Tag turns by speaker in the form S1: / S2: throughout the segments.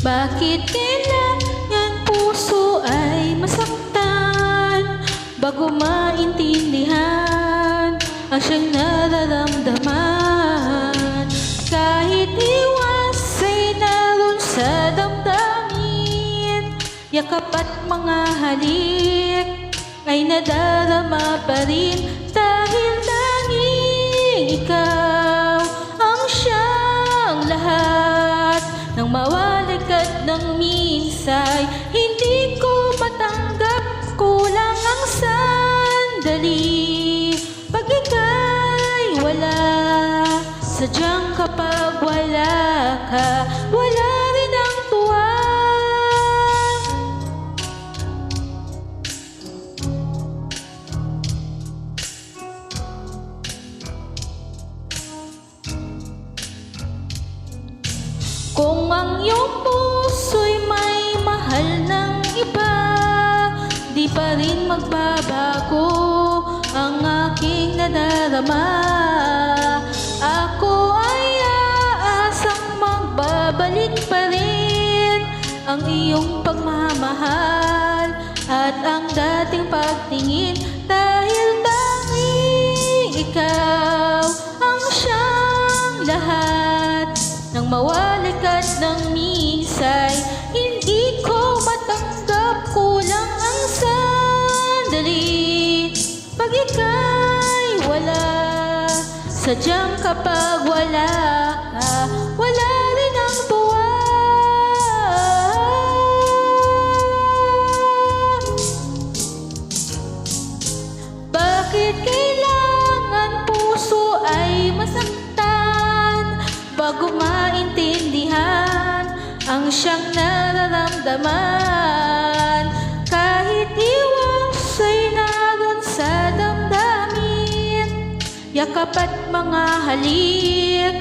S1: Bakit kailangan puso ay masaktan bago maintindihan ang siyang nararamdaman? Kahit iwas ay naroon sa damdamin, yakap at mga halik ay nadarama pa rin, dahil tanging ikaw ang siyang lahat. Nang mawaligkat ng minsay, hindi ko matanggap, kulang ang sandali. Pag ika'y wala, sadyang kapag wala ka, wala rin ang tuwa. Kung ang iyong puso'y may mahal ng iba, di pa rin magbabago ang aking nadarama. Ako ay aasang magbabalik pa rin ang iyong pagmamahal at ang dating pagtingin, dahil tanging ikaw ang siyang lahat. Nang mawaligkat ng minsay, hindi ko matanggap, kulang ang sandali. Pag ika'y wala, sadyang kapag wala ka, wala rin ang tuwa. Bakit kailangan puso ay masaktan bago maintindihan ang siyang nararamdaman? Kahit iwas ay naroon sa damdamin, yakap at mga halik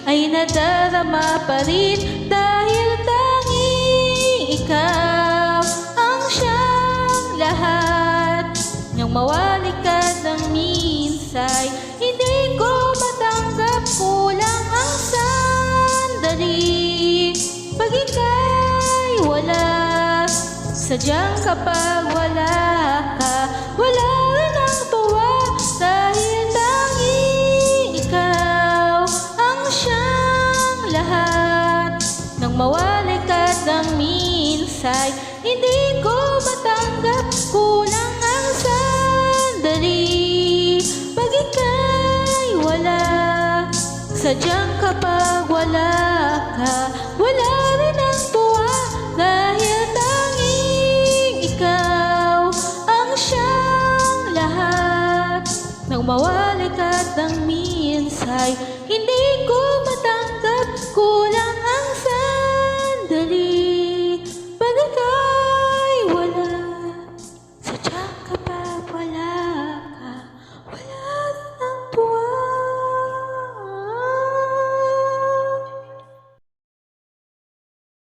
S1: ay nadarama pa rin, dahil tanging ikaw ang siyang lahat. Nang mawaligkat ng minsay, hindi ko matanggap, kulang ang sandali. Pag ika'y wala, sadyang kapag wala ka, wala rin ang tuwa, dahil tanging ikaw ang siyang lahat. Nang mawaligkat ng minsay, hindi ko matanggap, kulang ang sandali. Pag ika'y wala, sadyang kapag wala ka, wala rin ang tuwa, dahil tanging ikaw ang siyang lahat. Nang mawaligkat ng minsay, hindi